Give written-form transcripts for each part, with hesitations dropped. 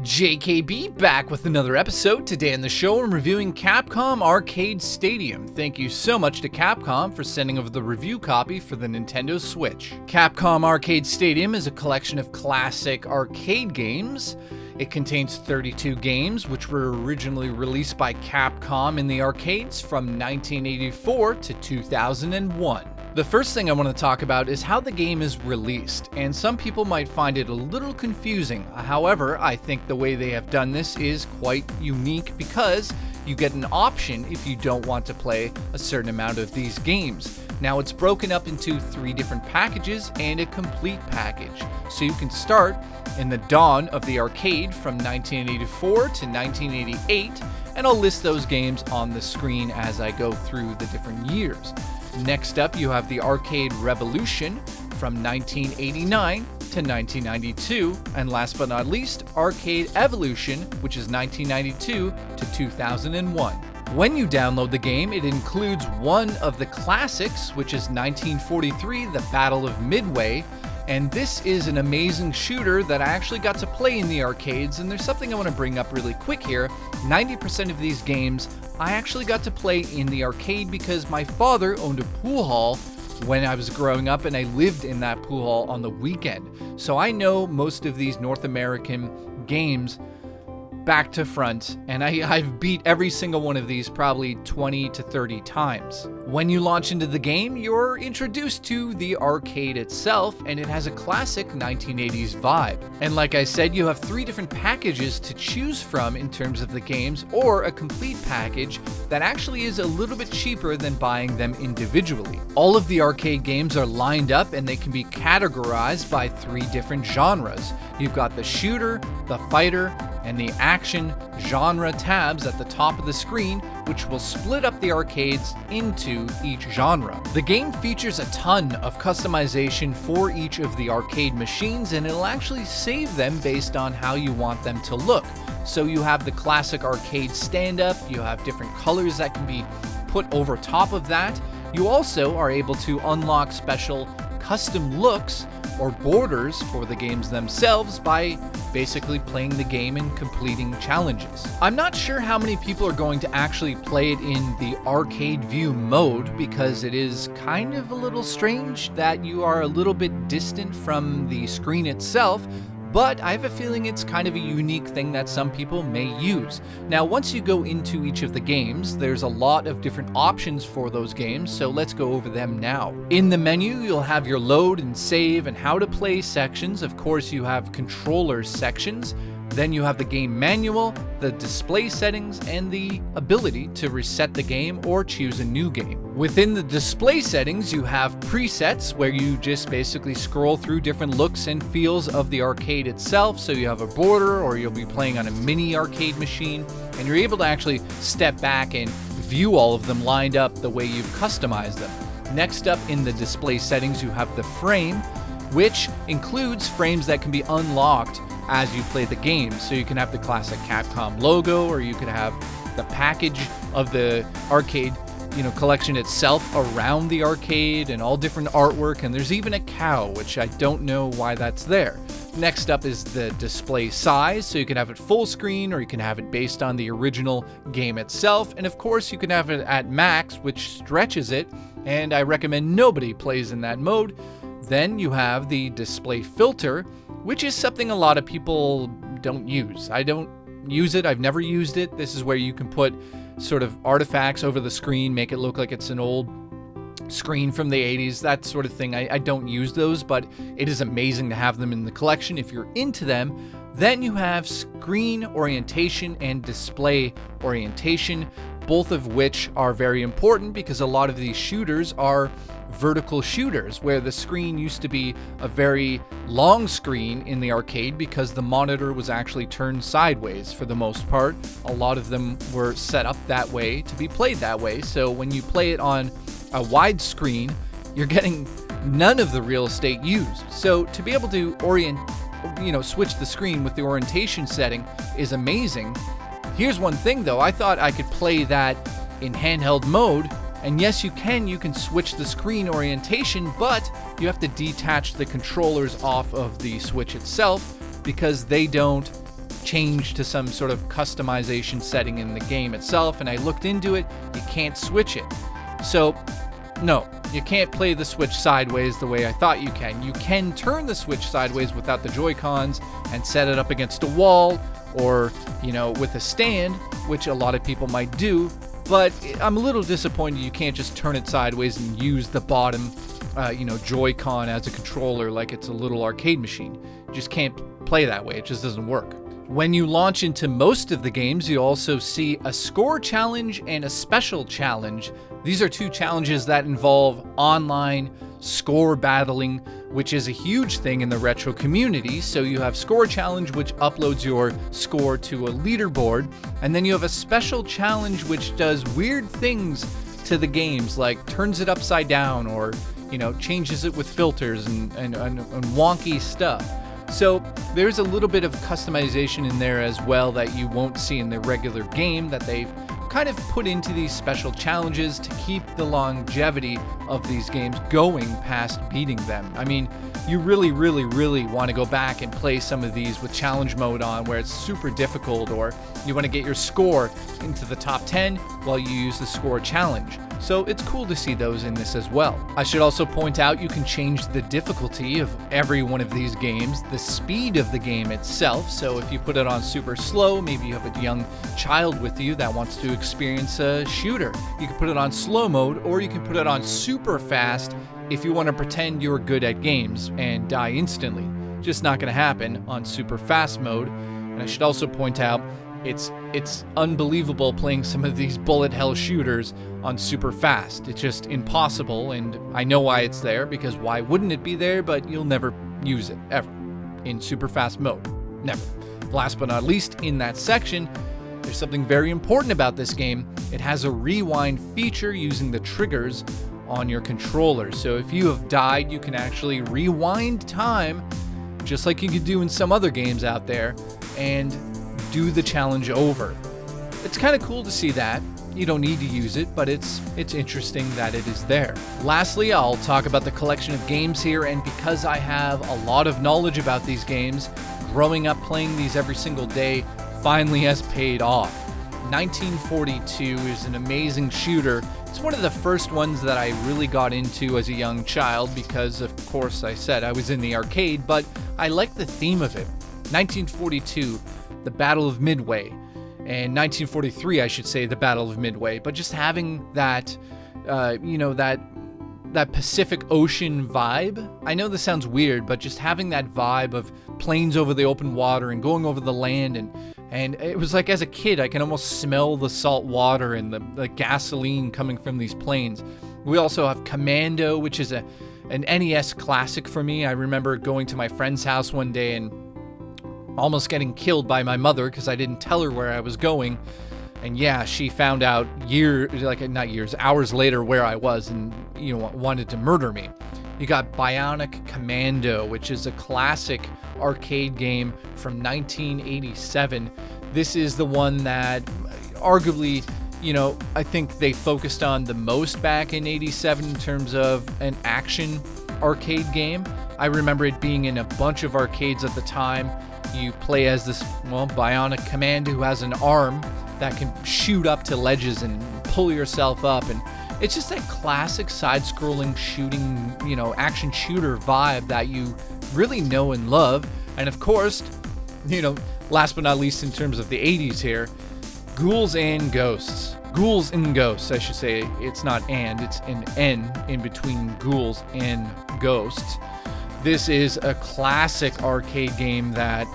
JKB back with another episode. Today on the show I'm reviewing Capcom Arcade Stadium. Thank you so much to Capcom for sending over the review copy for the Nintendo Switch. Capcom Arcade Stadium is a collection of classic arcade games. It contains 32 games which were originally released by Capcom in the arcades from 1984 to 2001. The first thing I want to talk about is how the game is released, and some people might find it a little confusing. However, I think the way they have done this is quite unique because you get an option if you don't want to play a certain amount of these games. Now it's broken up into 3 different packages and a complete package. So you can start in the dawn of the arcade from 1984 to 1988, and I'll list those games on the screen as I go through the different years. Next up, you have the Arcade Revolution from 1989 to 1992, and last but not least, Arcade Evolution, which is 1992 to 2001. When you download the game, it includes one of the classics, which is 1943, The Battle of Midway, and this is an amazing shooter that I actually got to play in the arcades, and there's something I want to bring up really quick here. 90% of these games I actually got to play in the arcade because my father owned a pool hall when I was growing up, and I lived in that pool hall on the weekend. So I know most of these North American games back to front, and I've beat every single one of these probably 20 to 30 times. When you launch into the game, you're introduced to the arcade itself, and it has a classic 1980s vibe. And like I said, you have 3 different packages to choose from in terms of the games, or a complete package that actually is a little bit cheaper than buying them individually. All of the arcade games are lined up, and they can be categorized by 3 different genres. You've got the shooter, the fighter, and the action genre tabs at the top of the screen, which will split up the arcades into each genre. The game features a ton of customization for each of the arcade machines, and it'll actually save them based on how you want them to look. So you have the classic arcade stand-up, you have different colors that can be put over top of that. You also are able to unlock special custom looks or borders for the games themselves by basically playing the game and completing challenges. I'm not sure how many people are going to actually play it in the arcade view mode because it is kind of a little strange that you are a little bit distant from the screen itself, but I have a feeling it's kind of a unique thing that some people may use. Now, once you go into each of the games, there's a lot of different options for those games, so let's go over them now. In the menu, you'll have your load and save and how to play sections. Of course, you have controller sections. Then you have the game manual, the display settings, and the ability to reset the game or choose a new game. Within the display settings, you have presets where you just basically scroll through different looks and feels of the arcade itself. So you have a border, or you'll be playing on a mini arcade machine, and you're able to actually step back and view all of them lined up the way you've customized them. Next up in the display settings, you have the frame, which includes frames that can be unlocked as you play the game. So you can have the classic Capcom logo, or you could have the package of the arcade, collection itself around the arcade and all different artwork, and there's even a cow, which I don't know why that's there. Next up is the display size, so you can have it full screen or you can have it based on the original game itself, and of course you can have it at max, which stretches it, and I recommend nobody plays in that mode. Then you have the display filter, which is something a lot of people don't use. I don't use it. I've never used it. This is where you can put sort of artifacts over the screen, make it look like it's an old screen from the 80s, that sort of thing. I don't use those, but it is amazing to have them in the collection if you're into them. Then you have screen orientation and display orientation, both of which are very important because a lot of these shooters are vertical shooters, where the screen used to be a very long screen in the arcade because the monitor was actually turned sideways for the most part. A lot of them were set up that way to be played that way, so when you play it on a wide screen, you're getting none of the real estate used. So to be able to switch the screen with the orientation setting is amazing. Here's one thing though, I thought I could play that in handheld mode, and yes, you can switch the screen orientation, but you have to detach the controllers off of the Switch itself because they don't change to some sort of customization setting in the game itself, and I looked into it, you can't switch it. So, no, you can't play the Switch sideways the way I thought you can. You can turn the Switch sideways without the Joy-Cons and set it up against a wall or, with a stand, which a lot of people might do, but I'm a little disappointed you can't just turn it sideways and use the bottom, Joy-Con as a controller like it's a little arcade machine. You just can't play that way. It just doesn't work. When you launch into most of the games, you also see a score challenge and a special challenge. These are two challenges that involve online score battling, which is a huge thing in the retro community. So you have score challenge, which uploads your score to a leaderboard, and then you have a special challenge which does weird things to the games, like turns it upside down or changes it with filters and wonky stuff. So there's a little bit of customization in there as well that you won't see in the regular game that they've kind of put into these special challenges to keep the longevity of these games going past beating them. I mean, you really, really, really want to go back and play some of these with challenge mode on where it's super difficult, or you want to get your score into the top 10 while you use the score challenge. So it's cool to see those in this as well. I should also point out you can change the difficulty of every one of these games, the speed of the game itself. So if you put it on super slow, maybe you have a young child with you that wants to experience a shooter. You can put it on slow mode, or you can put it on super fast if you want to pretend you're good at games and die instantly. Just not going to happen on super fast mode. And I should also point out it's unbelievable playing some of these bullet hell shooters on super fast. It's just impossible, and I know why it's there, because why wouldn't it be there? But you'll never use it, ever, in super fast mode. Never. Last but not least, in that section, there's something very important about this game. It has a rewind feature using the triggers on your controller. So if you have died, you can actually rewind time, just like you could do in some other games out there, and do the challenge over. It's kind of cool to see that. You don't need to use it, but it's interesting that it is there. Lastly, I'll talk about the collection of games here, and because I have a lot of knowledge about these games, growing up playing these every single day finally has paid off. 1942 is an amazing shooter. It's one of the first ones that I really got into as a young child because, of course, I said I was in the arcade, but I like the theme of it. 1942, the Battle of Midway, and 1943, I should say, the Battle of Midway. But just having that, that Pacific Ocean vibe. I know this sounds weird, but just having that vibe of planes over the open water and going over the land, and it was like, as a kid, I can almost smell the salt water and the gasoline coming from these planes. We also have Commando, which is an NES classic for me. I remember going to my friend's house one day and almost getting killed by my mother because I didn't tell her where I was going. And yeah, she found out hours later where I was, and wanted to murder me. You got Bionic Commando, which is a classic arcade game from 1987. This is the one that arguably, I think they focused on the most back in 87 in terms of an action arcade game. I remember it being in a bunch of arcades at the time. You play as this, Bionic Commando who has an arm that can shoot up to ledges and pull yourself up. And it's just that classic side-scrolling shooting, action shooter vibe that you really know and love. And of course, last but not least in terms of the 80s here, Ghouls and Ghosts. Ghouls and Ghosts, I should say. It's not and, it's an N in between Ghouls and Ghosts. This is a classic arcade game that,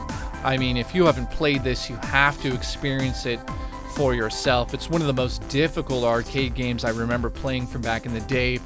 if you haven't played this, you have to experience it for yourself. It's one of the most difficult arcade games I remember playing from back in the day.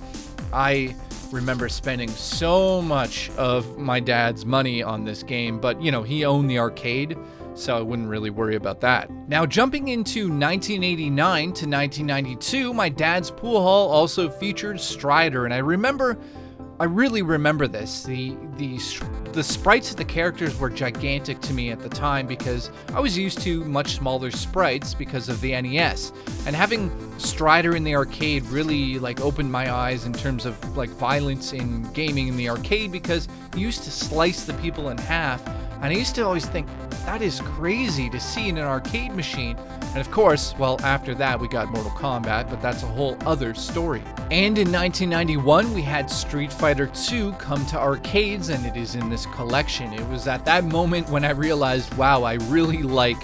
I remember spending so much of my dad's money on this game, but he owned the arcade, so I wouldn't really worry about that. Now, jumping into 1989 to 1992, my dad's pool hall also featured Strider, and I really remember this. The sprites of the characters were gigantic to me at the time because I was used to much smaller sprites because of the NES. And having Strider in the arcade really opened my eyes in terms of violence in gaming in the arcade, because you used to slice the people in half. And I used to always think, that is crazy to see in an arcade machine. And of course, well, after that we got Mortal Kombat, but that's a whole other story. And in 1991, we had Street Fighter II come to arcades, and it is in this collection. It was at that moment when I realized, wow, I really like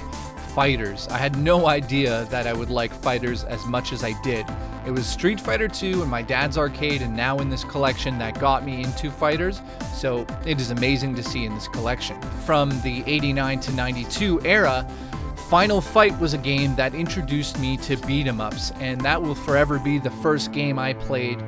fighters. I had no idea that I would like fighters as much as I did. It was Street Fighter II in my dad's arcade, and now in this collection, that got me into fighters, so it is amazing to see in this collection. From the 89 to 92 era, Final Fight was a game that introduced me to beat-em-ups, and that will forever be the first game I played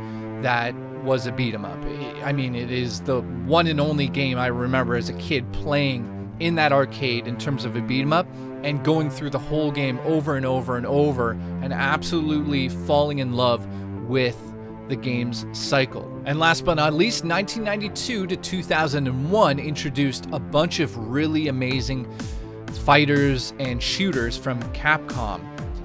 that was a beat-em-up. I mean, it is the one and only game I remember as a kid playing in that arcade in terms of a beat-em-up, and going through the whole game over and over and over, and absolutely falling in love with the game's cycle. And last but not least, 1992 to 2001 introduced a bunch of really amazing fighters and shooters from Capcom.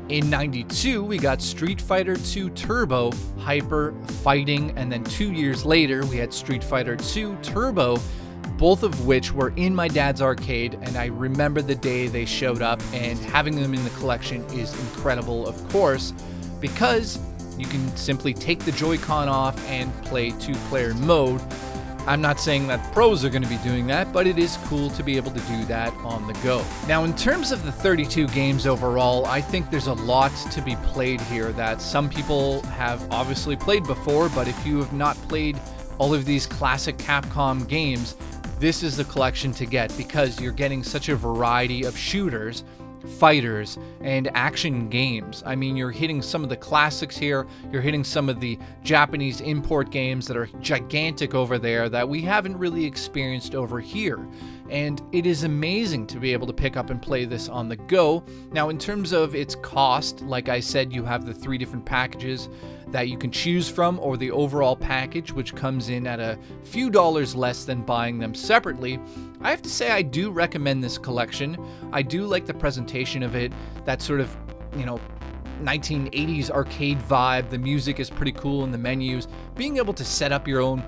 In 92, we got Street Fighter II Turbo, Hyper, Fighting, and then 2 years later, we had Street Fighter II Turbo, both of which were in my dad's arcade, and I remember the day they showed up, and having them in the collection is incredible, of course, because you can simply take the Joy-Con off and play two-player mode. I'm not saying that pros are going to be doing that, but it is cool to be able to do that on the go. Now, in terms of the 32 games overall, I think there's a lot to be played here that some people have obviously played before, but if you have not played all of these classic Capcom games, this is the collection to get, because you're getting such a variety of shooters, fighters, and action games. I mean, you're hitting some of the classics here, you're hitting some of the Japanese import games that are gigantic over there that we haven't really experienced over here. And it is amazing to be able to pick up and play this on the go. Now, in terms of its cost, like I said, you have the 3 different packages that you can choose from, or the overall package, which comes in at a few dollars less than buying them separately. I have to say, I do recommend this collection. I do like the presentation of it, that sort of, 1980s arcade vibe. The music is pretty cool in the menus. Being able to set up your own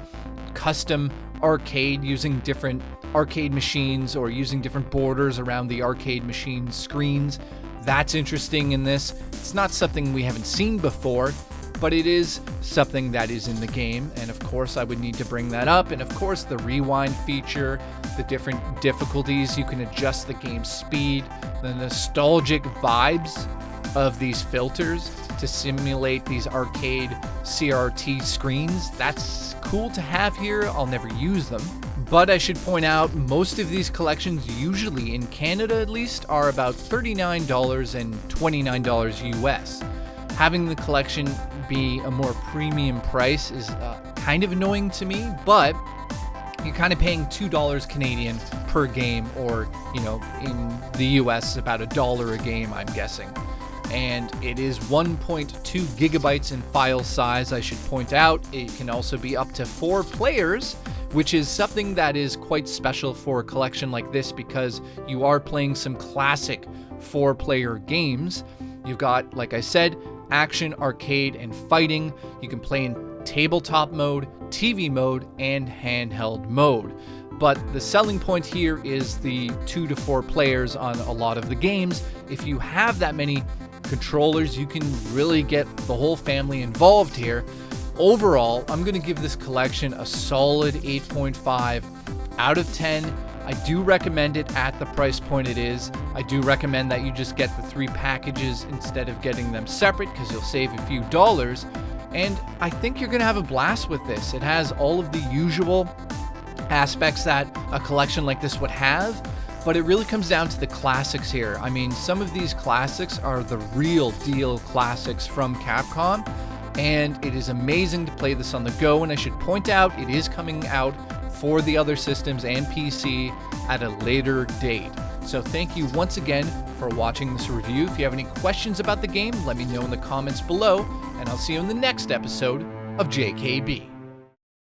custom arcade using different arcade machines, or using different borders around the arcade machine screens, that's interesting in this. It's not something we haven't seen before, but it is something that is in the game, and of course I would need to bring that up. And of course the rewind feature, the different difficulties, you can adjust the game speed, the nostalgic vibes of these filters to simulate these arcade CRT screens. That's cool to have here. I'll never use them, but I should point out most of these collections, usually in Canada at least, are about $39 and $29 US. Having the collection be a more premium price is kind of annoying to me, but you're kind of paying $2 Canadian per game, or in the US about $1 a game, I'm guessing. And it is 1.2 gigabytes in file size. I should point out it can also be up to 4 players, which is something that is quite special for a collection like this, because you are playing some classic 4-player games. You've got, like I said, action, arcade, and fighting. You can play in tabletop mode, TV mode, and handheld mode. But the selling point here is the 2 to 4 players on a lot of the games. If you have that many controllers, you can really get the whole family involved here. Overall, I'm going to give this collection a solid 8.5 out of 10. I do recommend it at the price point it is. I do recommend that you just get the 3 packages instead of getting them separate, because you'll save a few dollars. And I think you're going to have a blast with this. It has all of the usual aspects that a collection like this would have, but it really comes down to the classics here. I mean, some of these classics are the real deal classics from Capcom, and it is amazing to play this on the go. And I should point out, it is coming out for the other systems and PC at a later date. So thank you once again for watching this review. If you have any questions about the game, let me know in the comments below, and I'll see you in the next episode of JKB.